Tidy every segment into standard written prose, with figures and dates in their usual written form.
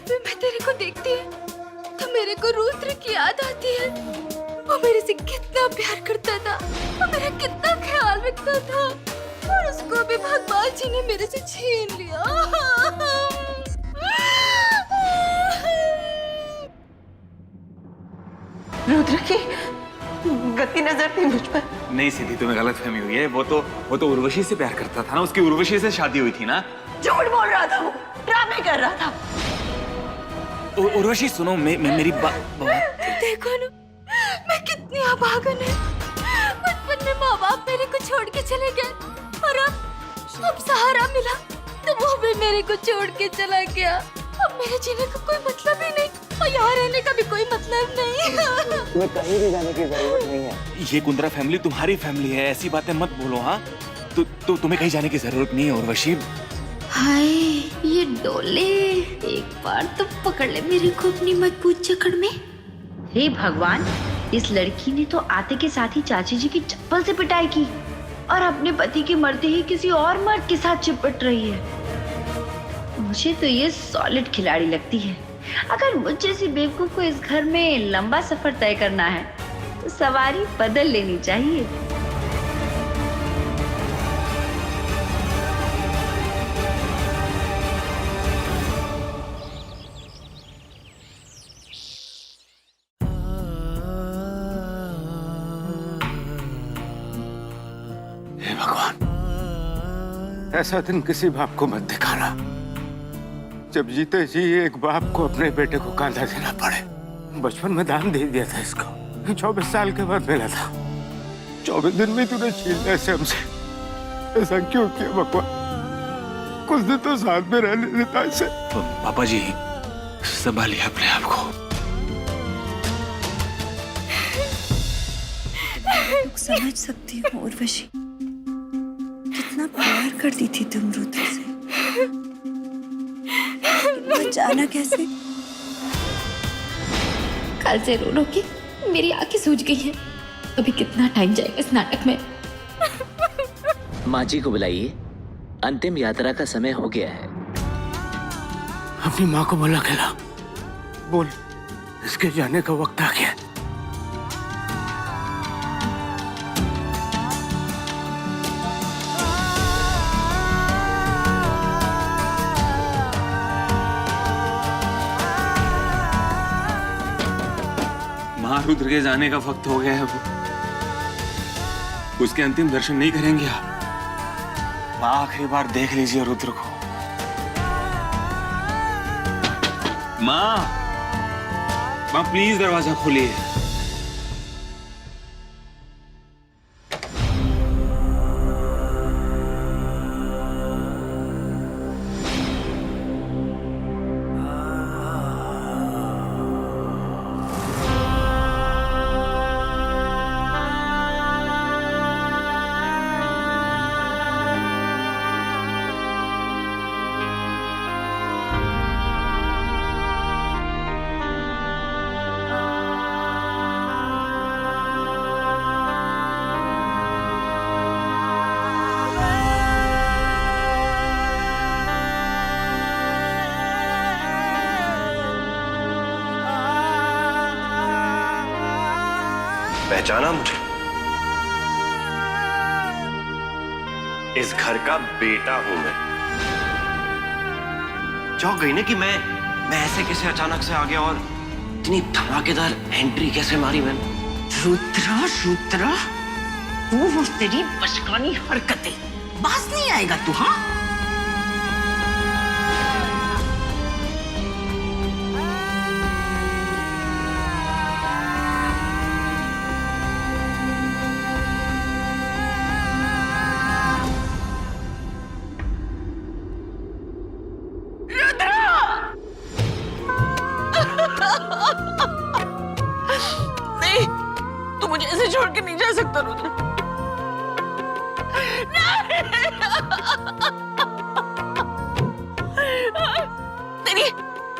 भी मैं तेरे को देखती है तो मेरे को रुद्र की याद आती है। वो मेरे से कितना प्यार करता था, वो मेरा कितना ख्याल रखता था, और उसको भी भगवान जी ने मेरे से छीन लिया। रुद्र की गति नजर थी मुझ पर। नहीं सीधी, तुम्हें गलतफहमी हुई है। वो तो उर्वशी से प्यार करता था ना, उसकी उर्वशी से शादी हुई थी ना। झूठ बोल रहा था वो, ड्रामे कर रहा था। उर्वशी सुनो, मेरी बात देखो ना, मैं कितनी अभागन है। बचपन में माँ बाप मेरे को छोड़ के चले गए, और अब सहारा मिला तो वो भी मेरे को छोड़ के चला गया। अब मेरे जीने का कोई मतलब ही नहीं, और यहाँ रहने का भी कोई मतलब नहीं। तुम्हें कहीं भी जाने की जरूरत नहीं है। ये कुंद्रा फैमिली तुम्हारी फैमिली है, ऐसी बातें मत बोलो। हाँ, तो तुम्हें कहीं जाने की जरूरत नहीं है उर्वशी। हाय ये डोले, एक बार तो पकड़ ले मेरे को अपनी मजबूत जकड़ में। हे भगवान, इस लड़की ने तो आते के साथ ही चाची जी की चप्पल से पिटाई की और अपने पति के मरते ही किसी और मर्द के साथ चिपट रही है। मुझे तो ये सॉलिड खिलाड़ी लगती है। अगर मुझ जैसी बेवकूफ को इस घर में लंबा सफर तय करना है तो सवारी बदल लेनी चाहिए। हे भगवान, ऐसा दिन किसी बाप को मत दिखाना जब जीते जी एक बाप को अपने बेटे को कांधा देना पड़े। बचपन में दान दे दिया था इसको, 24 साल के बाद मिला था। 24 दिन में तूने छीन लिया से हमसे। ऐसा क्यों किया भगवान? कुछ दिन तो साथ में रहने देता इसे। पापा जी, संभालिए अपने आप को। समझ सकती हूँ उर्वशी, कितना प्यार करती थी तुम रुद्र से। जाना कैसे? कल से रो रो के मेरी आंखें सूज गई हैं। अभी कितना टाइम जाएगा इस नाटक में? माँ जी को बुलाइए, अंतिम यात्रा का समय हो गया है। अपनी माँ को बुला के ला। बोल, इसके जाने का वक्त आ गया। रुद्र के जाने का वक्त हो गया है। उसके अंतिम दर्शन नहीं करेंगे आप? आखिरी बार देख लीजिए रुद्र को। माँ प्लीज दरवाजा खोलिए। पहचाना मुझे? इस घर का बेटा हूं मैं। चौंक गई ना कि मैं ऐसे कैसे अचानक से आ गया, और इतनी धमाकेदार एंट्री कैसे मारी मैंने। रुद्रा, वो तेरी बचकानी हरकतें, बाज नहीं आएगा तू। हाँ, मुझे ऐसे छोड़ के नहीं जा सकता रुद्र।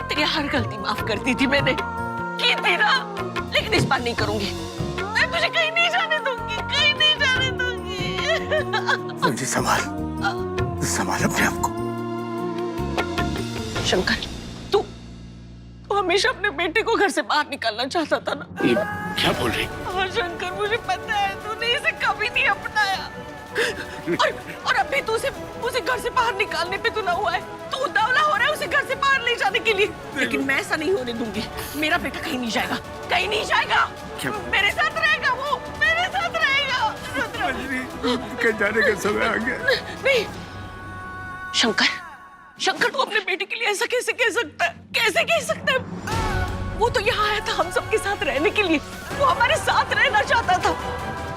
तेरी हर गलती माफ कर दी थी मैंने, की थी ना, लेकिन इस बार नहीं करूंगी। मैं तुझे कहीं नहीं जाने दूंगी, कहीं नहीं जाने दूंगी। संभाल अपने आप को। शंकर, हमेशा अपने बेटे को घर से बाहर निकालना चाहता था ना। ये क्या बोल रही? हाँ शंकर, मुझे पता है तूने इसे कभी नहीं अपनाया और अभी तू उसे घर से बाहर निकालने पे तुला हुआ है। तू उतावला हो रहा है उसे घर से बाहर ले जाने के लिए, लेकिन मैं ऐसा नहीं होने दूंगी। मेरा बेटा कहीं नहीं जाएगा, कहीं नहीं जाएगा। मेरे साथ रहेगा, वो मेरे साथ रहेगा। कहीं जाने का समय आ गया। नहीं शंकर, शंकर तू अपने बेटे के लिए ऐसा कैसे कह सकता है? कैसे कह सकता है? वो तो यहाँ आया था हम सबके साथ रहने के लिए, वो हमारे साथ रहना चाहता था,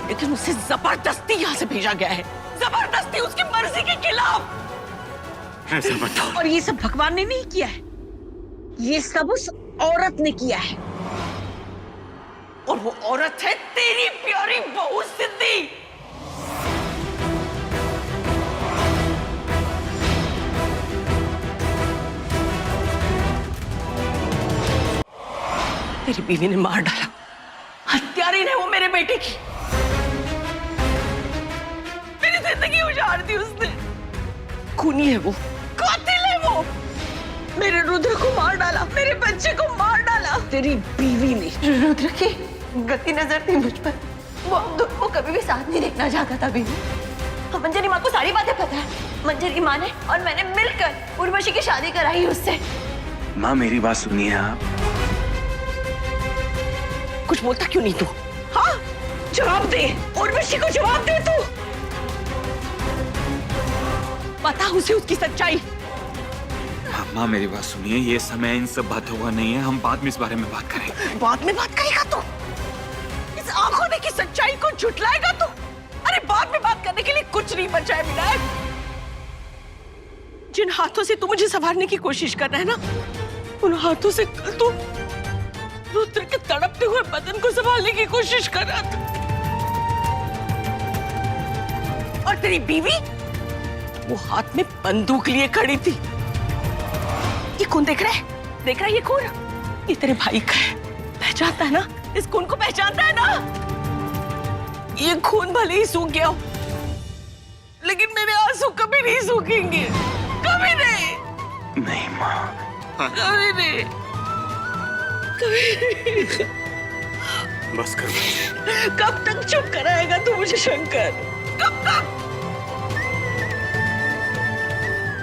लेकिन उसे जबरदस्ती यहाँ से भेजा गया है, जबरदस्ती, उसकी मर्जी के खिलाफ। ऐसा बताओ। और ये सब भगवान ने नहीं किया है, ये सब उस औरत ने किया है, और वो औरत है तेरी प्यारी बहू सिद्धि। तेरी बीवी ने मार डाला, हत्यारी ने वो मेरे बेटे की, मेरी जिंदगी उजाड़ दी उसने। खूनी है वो, कातिल है वो। मेरे रुद्र को मार डाला, मेरे बच्चे को मार डाला तेरी बीवी ने। रुद्र की गति नजर थी मुझ पर, वो हम दोनों को कभी भी साथ नहीं देखना चाहता था बीवी। मंजरी माँ को सारी बातें पता है। मंजरी माँ ने और मैंने मिलकर उर्वशी की शादी कराई उससे। माँ मेरी बात सुनिए आप। कुछ बोलता क्यों नहीं तू? हाँ जवाब दे, उर्वशी को जवाब दे तू। बता उसे उसकी सच्चाई। माँ मेरी बात सुनिए, ये समय इन सब बातों का नहीं है, हम बाद में इस बारे में बात करेंगे। बाद में बात करेगा तू? इस आंखों ने की सच्चाई को झुठलाएगा तू? अरे बाद में बात करने के लिए कुछ नहीं बचा है विनायक। जिन हाथों से तू मुझे संवारने की कोशिश कर रहा है ना, उन हाथों से कल तू रुद्र के तड़पते हुए बदन को संभालने की कोशिश कर रहा था। और तेरी बीवी वो हाथ में बंदूक लिए खड़ी थी। ये खून देख रहा है? देख रहा है ये खून? ये तेरे भाई का है, पहचानता है ना? इस खून को पहचानता है ना? ये खून भले ही सूख गया हो, लेकिन मेरे आंसू कभी नहीं सूखेंगे, कभी नहीं। नहीं माँ, कभी नहीं, कभी नहीं। बस कर। कब तक चुप कराएगा तू मुझे शंकर? कब तक?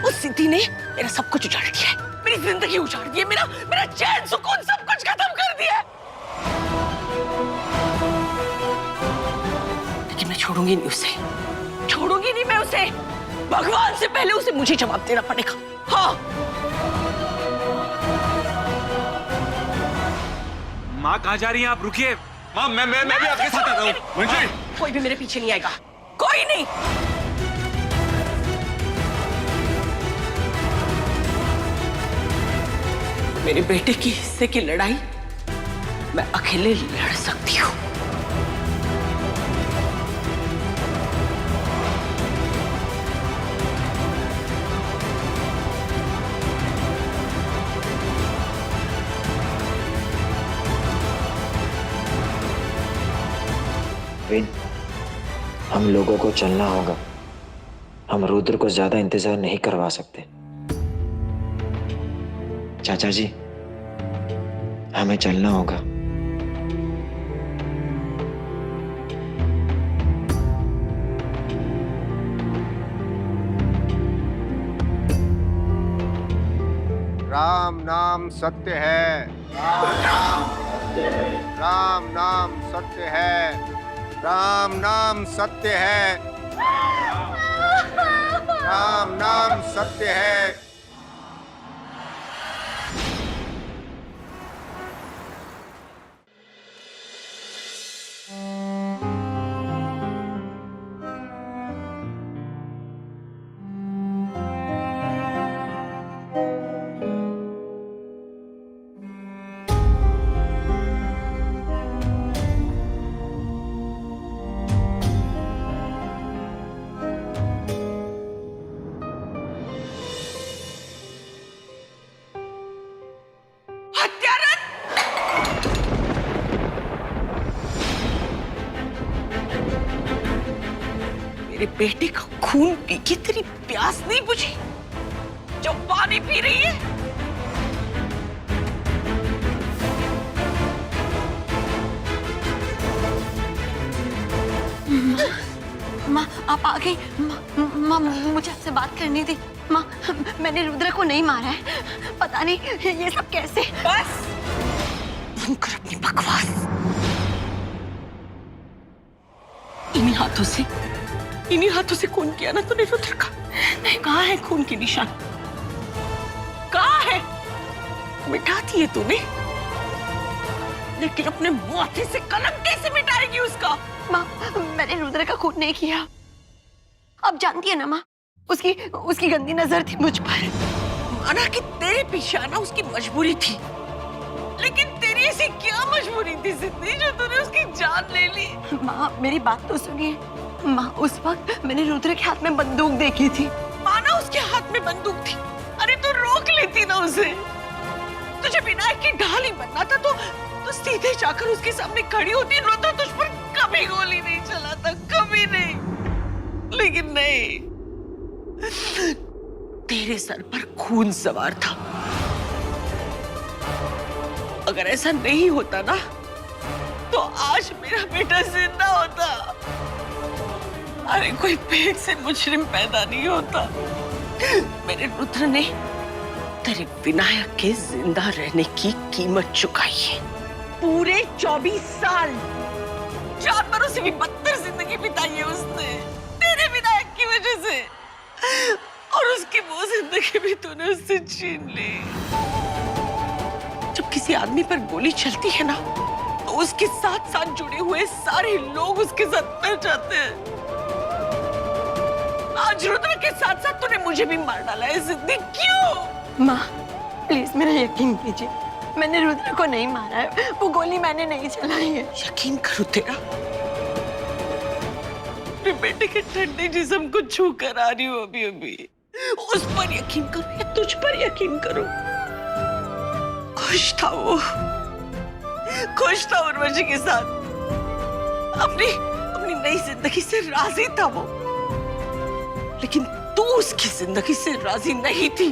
उस सिद्धि ने मेरा सब कुछ उजाड़ दिया है, मेरी जिंदगी उजाड़ दी है, मेरा चैन सुकून सब कुछ खत्म कर दिया है। लेकिन मैं छोड़ूंगी नहीं उसे, छोड़ूंगी नहीं मैं उसे। भगवान से पहले उसे मुझे जवाब देना पड़ेगा। हाँ माँ कहाँ जा रही हैं आप? रुकिए माँ मैं भी आपके साथ आता हूँ। मंजरी, कोई भी मेरे पीछे नहीं आएगा, कोई नहीं। मेरे बेटे की हिस्से की लड़ाई मैं अकेले लड़ सकती हूँ। विन, हम लोगों को चलना होगा। हम रुद्र को ज्यादा इंतजार नहीं करवा सकते। चाचा जी, हमें चलना होगा। राम नाम सत्य है। राम नाम सत्य है। राम नाम सत्य है। राम नाम सत्य है। मेरे बेटे का खून पी के तेरी प्यास नहीं बुझी जो पानी पी रही है? आप आ गई। माँ मुझे आपसे बात करनी थी। माँ मैंने रुद्र को नहीं मारा है। पता नहीं ये सब कैसे। बस बंद कर अपनी बकवास। इन्हीं हाथों से खून किया ना तूने रुद्र का। नहीं, कहाँ है खून के निशान? कहाँ है? मिटा दिए तूने, लेकिन अपने माथे से कलम कैसे मिटाएगी उसका? माँ मैंने रुद्र का खून नहीं किया। अब जानती है ना माँ, उसकी गंदी नजर थी मुझ पर। माना कि तेरे पीछे आना उसकी मजबूरी थी, लेकिन तेरी ऐसी क्या मजबूरी थी सिद्धि जो तूने उसकी जान ले ली? माँ मेरी बात तो सुनिए। माँ उस वक्त मैंने रुद्र के हाथ में बंदूक देखी थी। माना उसके हाथ में बंदूक थी, अरे तू रोक लेती ना उसे। तुझे विनायक की ढाल ही बनना था तो सीधे जाकर उसके सामने खड़ी होती। रुद्र तुझ पर कभी गोली नहीं चलाता, कभी नहीं। लेकिन नहीं, तेरे सर पर खून सवार था। अगर ऐसा नहीं होता ना तो आज मेरा बेटा जिंदा होता। अरे कोई पेट से मुजरिम पैदा नहीं होता। मेरे रुद्र ने तेरे विनायक के जिंदा रहने की कीमत चुकाई है। पूरे 24 साल जानवरों से भी बदतर जिंदगी बिताई है उसने तेरे विनायक की वजह से, और उसकी वो जिंदगी भी तूने उससे छीन ली। जब किसी आदमी पर गोली चलती है ना तो उसके साथ साथ जुड़े हुए सारे लोग उसके साथ मर जाते हैं। आज रुद्र के साथ साथ तूने मुझे भी मार डाला है सिद्धि। क्यों? माँ प्लीज मेरा यकीन कीजिए, मैंने रुद्र को नहीं मारा है। वो गोली मैंने नहीं चलाई है। यकीन करो तेरा, अपने बेटे के ठंडे जिस्म को छू कर आ रही हूँ अभी। उस पर यकीन करो या तुझ पर यकीन करो। खुश था वो, खुश था उर्वशी के साथ। अपनी नई जिंदगी से राजी था वो, लेकिन तू उसकी जिंदगी से राजी नहीं थी,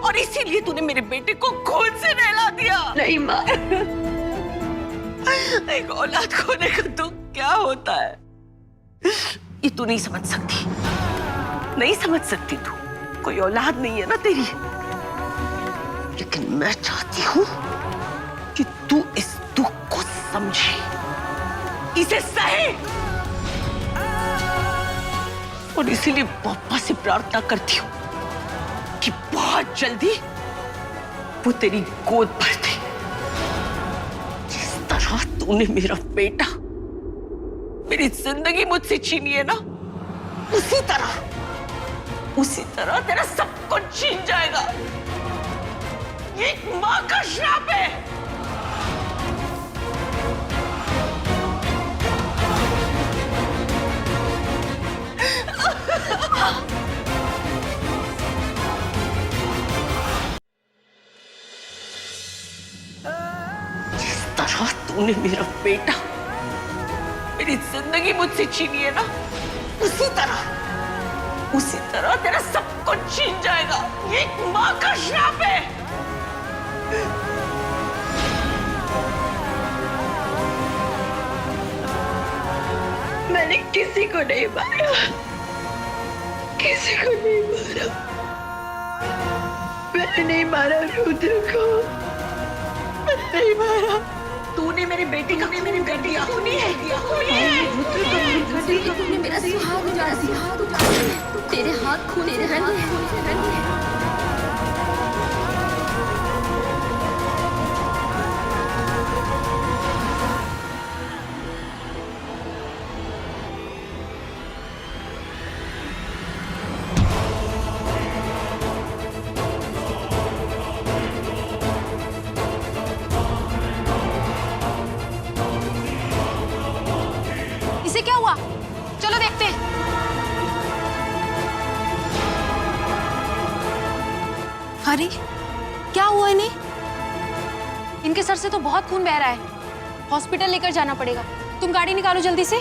और इसीलिए तूने मेरे बेटे को खून से नहला दिया। नहीं माँ, एक औलाद खोने का दुख क्या होता है ये तू नहीं समझ सकती। नहीं समझ सकती तू, कोई औलाद नहीं है ना तेरी। लेकिन मैं चाहती हूँ कि तू इस दुख को समझे, इसे सहे, और इसीलिए पापा से प्रार्थना करती हूँ कि बहुत जल्दी वो तेरी गोद भर दे। जिस तरह तूने मेरा बेटा, मेरी जिंदगी मुझसे छीनी है ना, उसी तरह तेरा सब कुछ छीन जाएगा। ये एक मां का श्राप है। जिस तरह तूने मेरा बेटा, मेरी जिंदगी मुझसे छीनी है ना, उसी तरह तेरा सब कुछ छीन जाएगा। ये एक मां का श्राप है। मैंने किसी को नहीं मारा, किसी को नहीं मारा। मैंने नहीं मारा रुद्र को, मैंने नहीं मारा। तूने मेरे बेटे का खूनी है। तूने मेरा सुहाग उजाड़ा, तेरे हाथ खून से रंगे हैं। इसे क्या हुआ? चलो देखते हैं। अरे क्या हुआ इन्हें? इनके सर से तो बहुत खून बह रहा है। हॉस्पिटल लेकर जाना पड़ेगा। तुम गाड़ी निकालो जल्दी से।